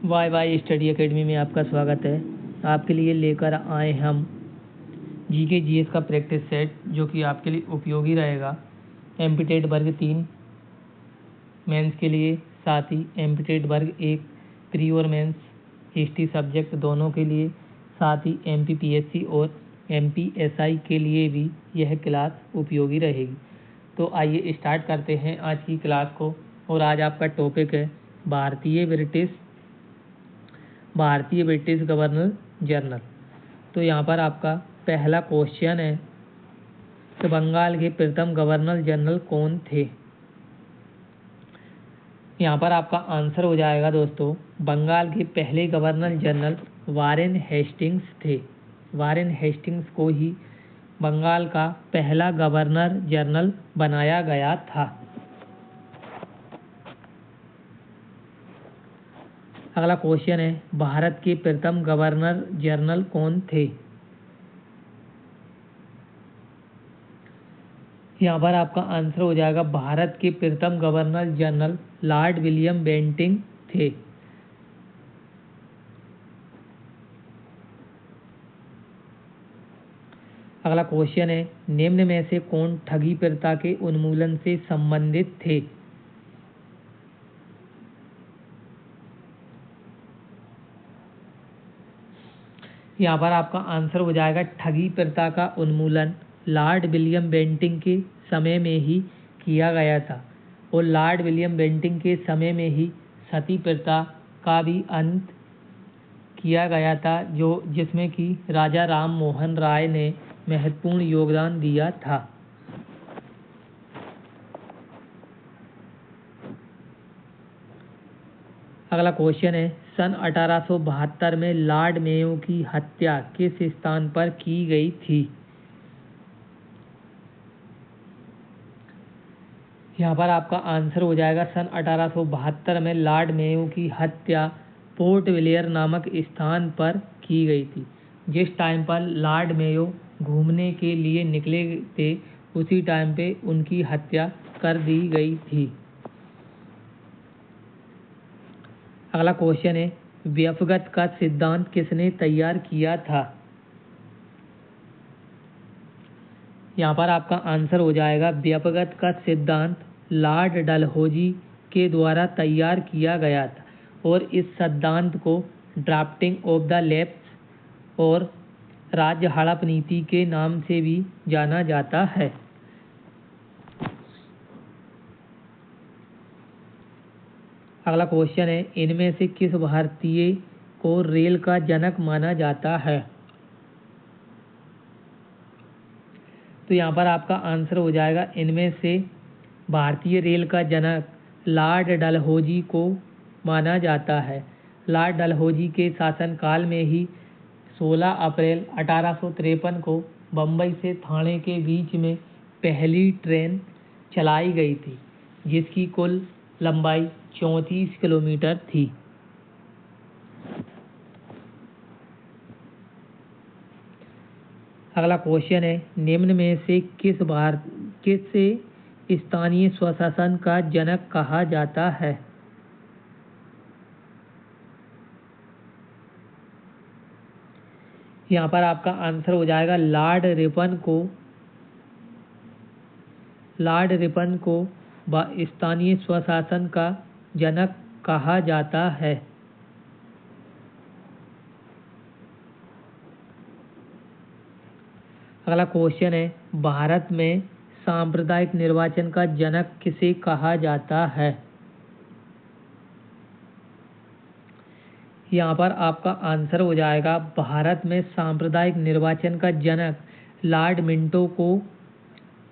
Y Y study academy में आपका स्वागत है। आपके लिए लेकर आए हम जीके जीएस का प्रैक्टिस सेट जो कि आपके लिए उपयोगी रहेगा। एमपीटेट वर्ग 3 मेंस के लिए, साथ ही एमपीटेट वर्ग 1 प्री और मेंस हिस्ट्री सब्जेक्ट दोनों के लिए, साथ ही एमपीपीएससी और एमपीएसआई के लिए भी यह क्लास उपयोगी रहेगी। तो आइए स्टार्ट करते हैं आज की क्लास को। और आज आपका टॉपिक है भारतीय ब्रिटिश गवर्नर जनरल। तो यहाँ पर आपका पहला क्वेश्चन है कि बंगाल के प्रथम गवर्नर जनरल कौन थे। यहाँ पर आपका आंसर हो जाएगा दोस्तों, बंगाल के पहले गवर्नर जनरल वारेन हेस्टिंग्स थे। वारेन हेस्टिंग्स को ही बंगाल का पहला गवर्नर जनरल बनाया गया था। अगला क्वेश्चन है भारत के प्रथम गवर्नर जनरल कौन थे। यहाँ पर आपका आंसर हो जाएगा भारत के प्रथम governor general Lord William Bentinck थे। अगला क्वेश्चन है निम्न में से कौन ठगी प्रथा के उन्मूलन से संबंधित थे। यहाँ पर आपका आंसर हो जाएगा ठगी प्रथा का उन्मूलन लॉर्ड विलियम बेंटिंक के समय में ही किया गया था। और लॉर्ड विलियम बेंटिंक के समय में ही सती प्रथा का भी अंत किया गया था, जिसमें कि राजा राम मोहन राय ने महत्वपूर्ण योगदान दिया था। अगला क्वेश्चन है सन 1872 में लॉर्ड मेयो की हत्या किस स्थान पर की गई थी। यहाँ पर आपका आंसर हो जाएगा सन 1872 में लॉर्ड मेयो की हत्या पोर्ट ब्लेयर नामक स्थान पर की गई थी। जिस टाइम पर लॉर्ड मेयो घूमने के लिए निकले थे उसी टाइम पे उनकी हत्या कर दी गई थी। अगला क्वेश्चन है व्यपगत का सिद्धांत किसने तैयार किया था। यहाँ पर आपका आंसर हो जाएगा व्यपगत का सिद्धांत लॉर्ड डलहौजी के द्वारा तैयार किया गया था। और इस सिद्धांत को ड्राफ्टिंग ऑफ द लैप्स और राज्य हड़प नीति के नाम से भी जाना जाता है। अगला क्वेश्चन है इनमें से किस भारतीय को रेल का जनक माना जाता है। तो यहाँ पर आपका आंसर हो जाएगा इनमें से भारतीय रेल का जनक लॉर्ड डलहौजी को माना जाता है। लॉर्ड डलहौजी के शासनकाल में ही 16 अप्रैल 1853 को बम्बई से ठाणे के बीच में पहली ट्रेन चलाई गई थी, जिसकी कुल लंबाई 34 किलोमीटर थी। अगला क्वेश्चन है निम्न में से किसे स्थानीय स्वशासन का जनक कहा जाता है। यहाँ पर आपका आंसर हो जाएगा लॉर्ड रिपन को स्थानीय स्वशासन का जनक कहा जाता है। अगला क्वेश्चन है भारत में सांप्रदायिक निर्वाचन का जनक किसे कहा जाता है। यहाँ पर आपका आंसर हो जाएगा भारत में सांप्रदायिक निर्वाचन का जनक लॉर्ड मिंटो को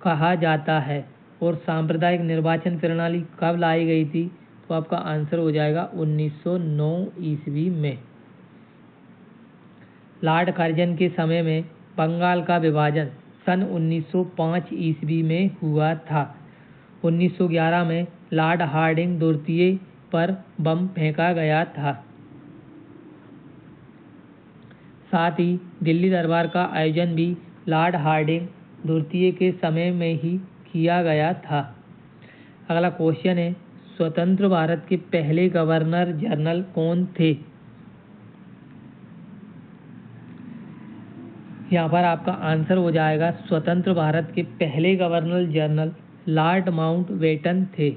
कहा जाता है। और सांप्रदायिक निर्वाचन प्रणाली कब लाई गई थी, तो आपका आंसर हो जाएगा 1909 ईस्वी में। लॉर्ड कर्जन के समय में बंगाल का विभाजन सन 1905 ईस्वी में हुआ था। 1911 में लॉर्ड हार्डिंग द्वितीय पर बम फेंका गया था। साथ ही दिल्ली दरबार का आयोजन भी लॉर्ड हार्डिंग द्वितीय के समय में ही किया गया था। अगला क्वेश्चन है स्वतंत्र भारत के पहले गवर्नर जनरल कौन थे? यहाँ पर आपका आंसर हो जाएगा स्वतंत्र भारत के पहले गवर्नर जनरल लॉर्ड माउंटबेटन थे।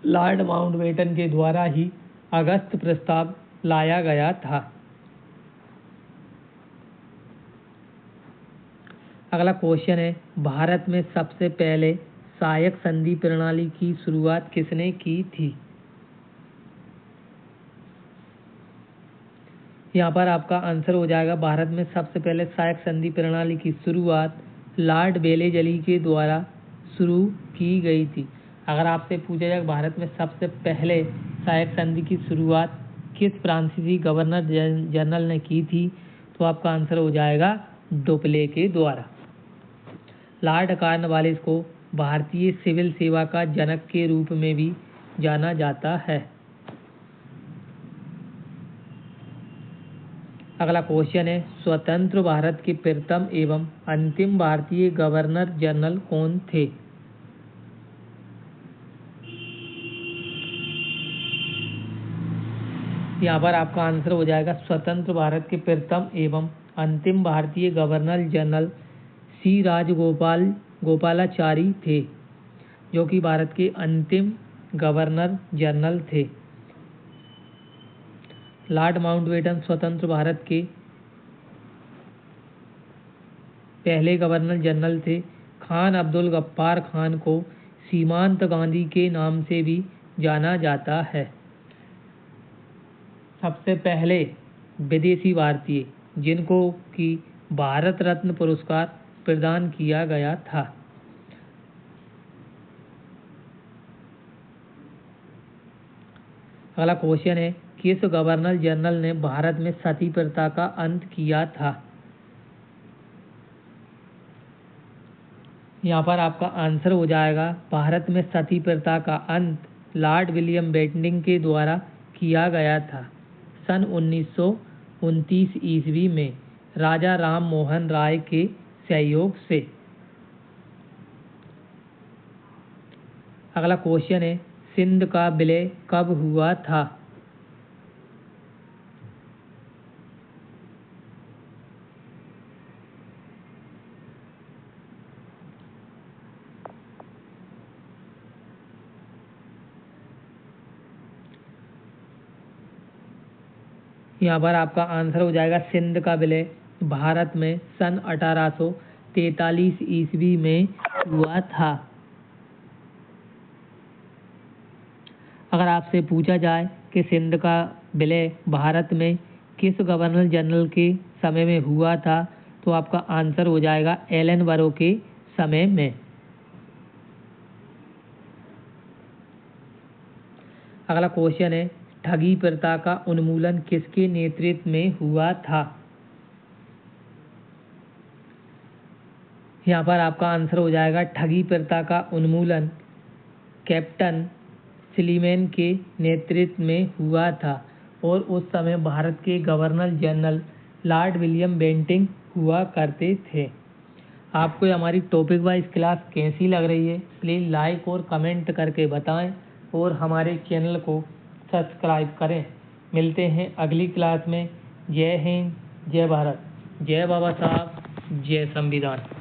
लॉर्ड माउंटबेटन के द्वारा ही अगस्त प्रस्ताव लाया गया था। अगला क्वेश्चन है, भारत में सबसे पहले सहायक संधि प्रणाली की शुरुआत किसने की थी? यहाँ पर आपका आंसर हो जाएगा भारत में सबसे पहले सहायक संधि प्रणाली की शुरुआत लॉर्ड वेलेजली के द्वारा शुरू की गई थी। अगर आपसे पूछा जाए भारत में सबसे पहले सहायक संधि की शुरुआत किस फ्रांसीसी गवर्नर जनरल ने की थी, तो आपका आंसर हो जाएगा डुप्ले के द्वारा। लॉर्ड कॉर्नवालिस को भारतीय सिविल सेवा का जनक के रूप में भी जाना जाता है। अगला क्वेश्चन है, स्वतंत्र भारत के प्रथम एवं अंतिम भारतीय गवर्नर जनरल कौन थे? यहाँ पर आपका आंसर हो जाएगा स्वतंत्र भारत के प्रथम एवं अंतिम भारतीय गवर्नर जनरल सी राजगोपालाचारी थे, जो कि भारत के अंतिम गवर्नर जनरल थे। लॉर्ड माउंटबेटन स्वतंत्र भारत के पहले गवर्नर जनरल थे। खान अब्दुल गफ्फार खान को सीमांत गांधी के नाम से भी जाना जाता है। सबसे पहले विदेशी भारतीय जिनको कि भारत रत्न पुरस्कार प्रदान किया गया था। अगला क्वेश्चन है, किस गवर्नर जनरल ने भारत में सती प्रथा का अंत किया था? यहाँ पर आपका आंसर हो जाएगा भारत में सती प्रथा का अंत लॉर्ड विलियम बेंटिंक के द्वारा किया गया था सन 1929 ईस्वी में राजा राम मोहन राय के सहयोग से। अगला क्वेश्चन है, सिंध का विलय कब हुआ था? यहाँ पर आपका आंसर हो जाएगा सिंध का विलय भारत में सन 1843 ईस्वी में हुआ था। अगर आपसे पूछा जाए कि सिंध का विलय भारत में किस गवर्नर जनरल के समय में हुआ था, तो आपका आंसर हो जाएगा एलन बरो के समय में। अगला क्वेश्चन है, ठगी प्रथा का उन्मूलन किसके नेतृत्व में हुआ था? यहाँ पर आपका आंसर हो जाएगा ठगी प्रथा का उन्मूलन कैप्टन स्लीमैन के नेतृत्व में हुआ था और उस समय भारत के governor general Lord William Bentinck हुआ करते थे। आपको हमारी टॉपिक वाइज क्लास कैसी लग रही है, प्लीज़ लाइक और कमेंट करके बताएं और हमारे चैनल को सब्सक्राइब करें। मिलते हैं अगली क्लास में। जय हिंद, जय भारत, जय बाबा साहब, जय संविधान।